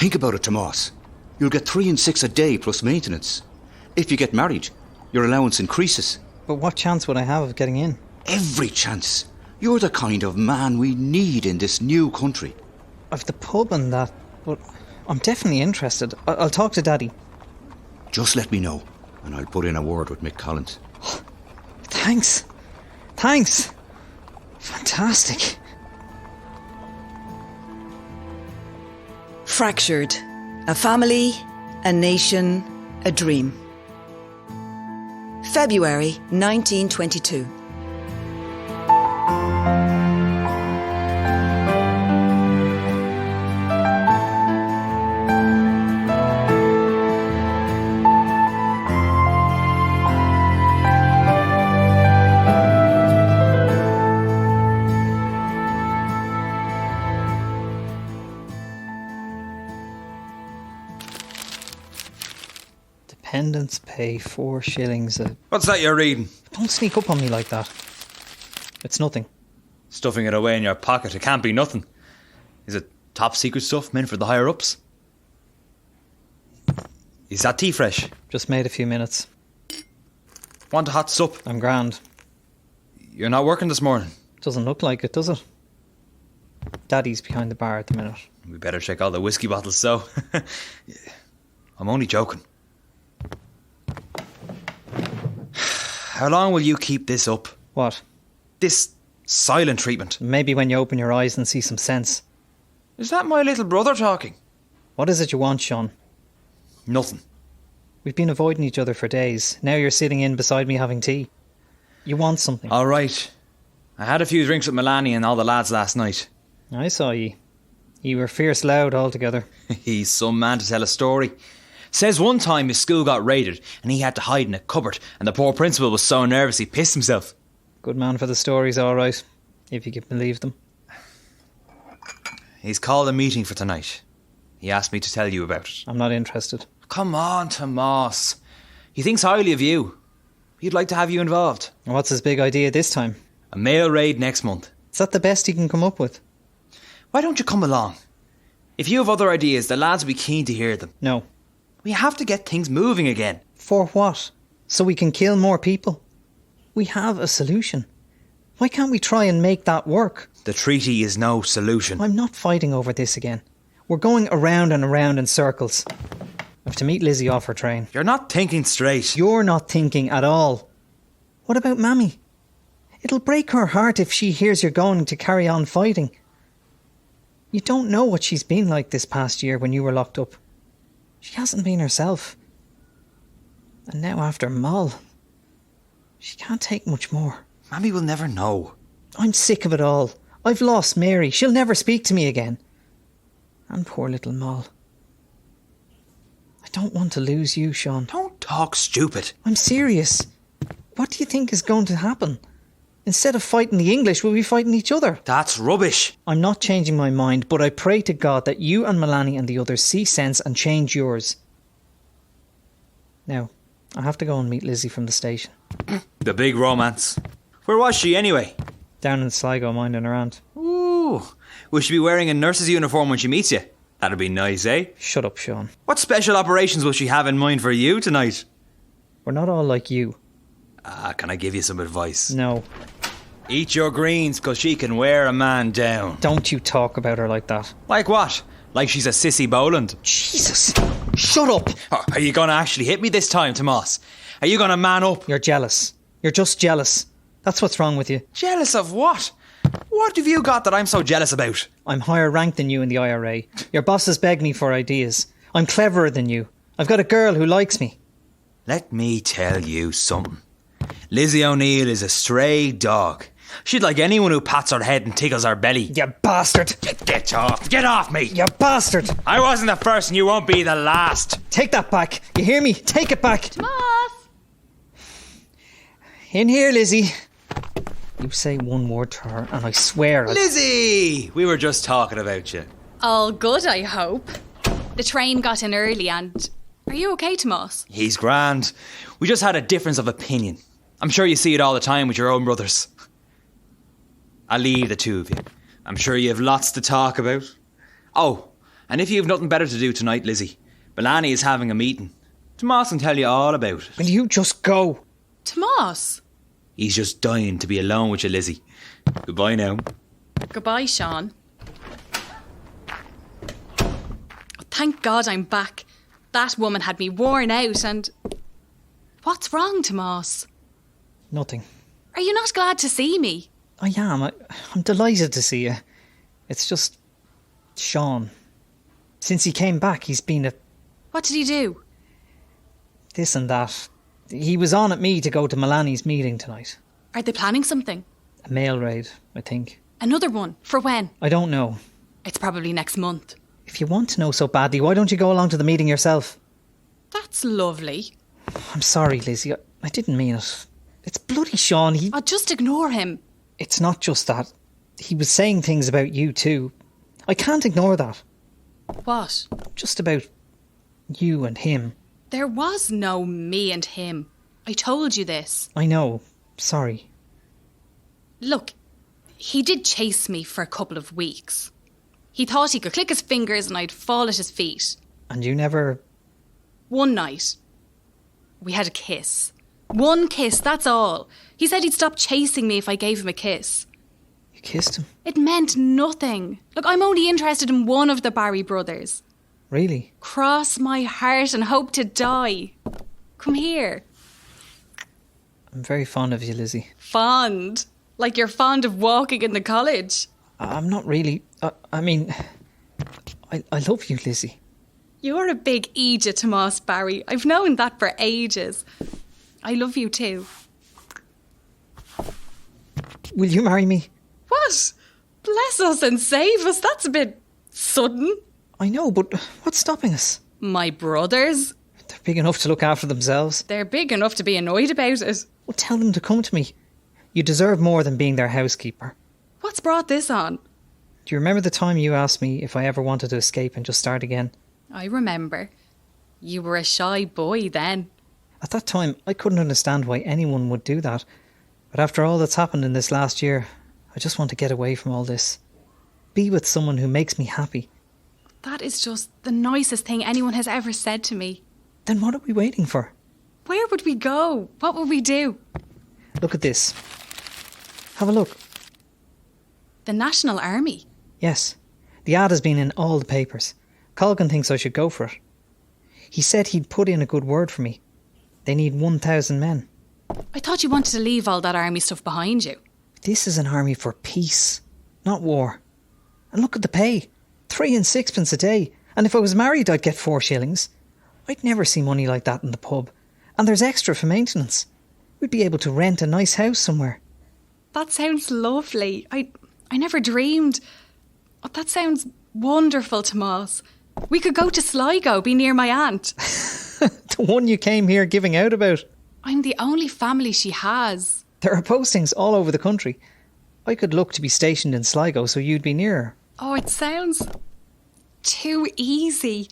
Think about it, Tomas. You'll get 3 and 6 a day plus maintenance. If you get married, your allowance increases. But what chance would I have of getting in? Every chance. You're the kind of man we need in this new country. I've the pub and that, but I'm definitely interested. I'll talk to Daddy. Just let me know, and I'll put in a word with Mick Collins. Thanks. Fantastic. Fractured. A family, a nation, a dream. February 1922. Dependents pay 4 shillings a... What's that you're reading? Don't sneak up on me like that. It's nothing. Stuffing it away in your pocket. It can't be nothing. Is it top secret stuff meant for the higher ups? Is that tea fresh? Just made a few minutes. Want a hot sup? I'm grand. You're not working this morning? Doesn't look like it, does it? Daddy's behind the bar at the minute. We better check all the whiskey bottles, so. I'm only joking. How long will you keep this up? What? This silent treatment? Maybe when you open your eyes and see some sense. Is that my little brother talking? What is it you want, Sean? Nothing. We've been avoiding each other for days. Now you're sitting in beside me having tea. You want something. All right. I had a few drinks with Melanie and all the lads last night. I saw ye. You were fierce loud altogether. He's some man to tell a story. Says one time his school got raided and he had to hide in a cupboard and the poor principal was so nervous he pissed himself. Good man for the stories, all right, if you can believe them. He's called a meeting for tonight. He asked me to tell you about it. I'm not interested. Come on, Tomas. He thinks highly of you. He'd like to have you involved. And what's his big idea this time? A male raid next month. Is that the best he can come up with? Why don't you come along? If you have other ideas, the lads will be keen to hear them. No. We have to get things moving again. For what? So we can kill more people? We have a solution. Why can't we try and make that work? The treaty is no solution. I'm not fighting over this again. We're going around and around in circles. I have to meet Lizzie off her train. You're not thinking straight. You're not thinking at all. What about Mammy? It'll break her heart if she hears you're going to carry on fighting. You don't know what she's been like this past year when you were locked up. She hasn't been herself. And now after Moll, she can't take much more. Mammy will never know. I'm sick of it all. I've lost Mary. She'll never speak to me again. And poor little Moll. I don't want to lose you, Sean. Don't talk stupid. I'm serious. What do you think is going to happen? Instead of fighting the English, we'll be fighting each other. That's rubbish. I'm not changing my mind, but I pray to God that you and Melanie and the others see sense and change yours. Now, I have to go and meet Lizzie from the station. The big romance. Where was she anyway? Down in Sligo, minding her aunt. Ooh. Will she be wearing a nurse's uniform when she meets you? That'd be nice, eh? Shut up, Sean. What special operations will she have in mind for you tonight? We're not all like you. Can I give you some advice? No. Eat your greens, because she can wear a man down. Don't you talk about her like that. Like what? Like she's a sissy Boland? Jesus! Shut up! Oh, are you going to actually hit me this time, Tomas? Are you going to man up? You're jealous. You're just jealous. That's what's wrong with you. Jealous of what? What have you got that I'm so jealous about? I'm higher ranked than you in the IRA. Your bosses beg me for ideas. I'm cleverer than you. I've got a girl who likes me. Let me tell you something. Lizzie O'Neill is a stray dog. She'd like anyone who pats her head and tickles her belly. You bastard! Get off! Get off me! You bastard! I wasn't the first and you won't be the last. Take that back. You hear me? Take it back. Tomas! In here, Lizzie. You say one word to her and I swear Lizzie! We were just talking about you. All good, I hope. The train got in early and... Are you okay, Tomas? He's grand. We just had a difference of opinion. I'm sure you see it all the time with your own brothers. I'll leave the two of you. I'm sure you have lots to talk about. Oh, And if you've nothing better to do tonight, Lizzie, Melanie is having a meeting. Tomas can tell you all about it. Will you just go? Tomas! He's just dying to be alone with you, Lizzie. Goodbye now. Goodbye, Sean. Oh, thank God I'm back. That woman had me worn out and... What's wrong, Tomas? Nothing. Are you not glad to see me? I am. I'm delighted to see you. It's just... Sean. Since he came back, he's been a... What did he do? this and that. He was on at me to go to Melani's meeting tonight. Are they planning something? A mail raid, I think. Another one? For when? I don't know. It's probably next month. If you want to know so badly, why don't you go along to the meeting yourself? That's lovely. I'm sorry, Lizzie. I didn't mean it. It's bloody Sean. I'll just ignore him. It's not just that. He was saying things about you too. I can't ignore that. What? Just about you and him. There was no me and him. I told you this. I know. Sorry. Look, he did chase me for a couple of weeks. He thought he could click his fingers and I'd fall at his feet. And you never... One night, we had a kiss. One kiss, that's all. He said he'd stop chasing me if I gave him a kiss. You kissed him? It meant nothing. Look, I'm only interested in one of the Barry brothers. Really? Cross my heart and hope to die. Come here. I'm very fond of you, Lizzie. Fond? Like you're fond of walking in the college? I'm not really... I mean... I love you, Lizzie. You're a big Egypt, Tomas Barry. I've known that for ages. I love you too. Will you marry me? What? Bless us and save us. That's a bit sudden. I know, but what's stopping us? My brothers? They're big enough to look after themselves. They're big enough to be annoyed about it. Well, tell them to come to me. You deserve more than being their housekeeper. What's brought this on? Do you remember the time you asked me if I ever wanted to escape and just start again? I remember. You were a shy boy then. At that time, I couldn't understand why anyone would do that. But after all that's happened in this last year, I just want to get away from all this. Be with someone who makes me happy. That is just the nicest thing anyone has ever said to me. Then what are we waiting for? Where would we go? What would we do? Look at this. Have a look. The National Army? Yes. The ad has been in all the papers. Colgan thinks I should go for it. He said he'd put in a good word for me. They need 1,000 men. I thought you wanted to leave all that army stuff behind you. This is an army for peace, not war. And look at the pay. 3 and 6pence a day. And if I was married, I'd get 4 shillings. I'd never see money like that in the pub. And there's extra for maintenance. We'd be able to rent a nice house somewhere. That sounds lovely. I never dreamed. Oh, that sounds wonderful, Tomas. We could go to Sligo, be near my aunt. The one you came here giving out about. I'm the only family she has. There are postings all over the country. I could look to be stationed in Sligo so you'd be nearer. Oh, it sounds too easy.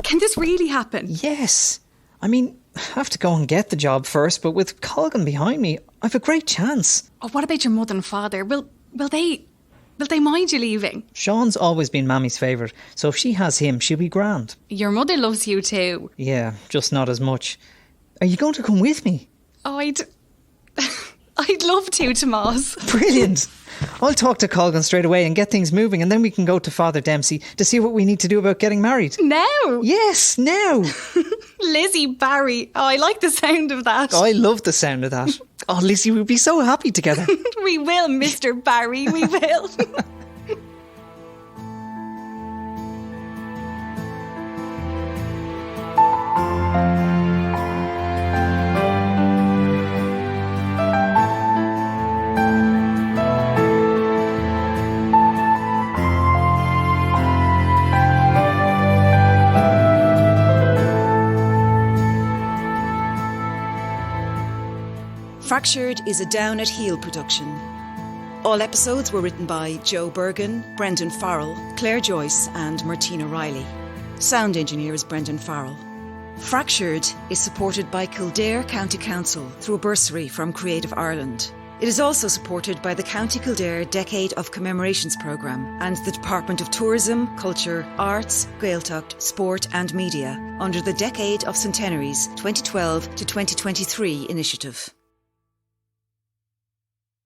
Can this really happen? Yes. I mean, I have to go and get the job first, but with Colgan behind me, I've a great chance. Oh, what about your mother and father? Will they mind you leaving? Sean's always been Mammy's favourite, so if she has him, she'll be grand. Your mother loves you too. Yeah, just not as much. Are you going to come with me? Oh, I'd love to, Tomas. Brilliant. I'll talk to Colgan straight away and get things moving, and then we can go to Father Dempsey to see what we need to do about getting married. Now? Yes, now. Lizzie Barry. Oh, I like the sound of that. I love the sound of that. Oh, Lizzie, we'll be so happy together. We will, Mr. Barry, we will. Fractured is a Down at Heel production. All episodes were written by Joe Bergen, Brendan Farrell, Claire Joyce and Martina Riley. Sound engineer is Brendan Farrell. Fractured is supported by Kildare County Council through a bursary from Creative Ireland. It is also supported by the County Kildare Decade of Commemorations programme and the Department of Tourism, Culture, Arts, Gaeltacht, Sport and Media under the Decade of Centenaries 2012 to 2023 initiative.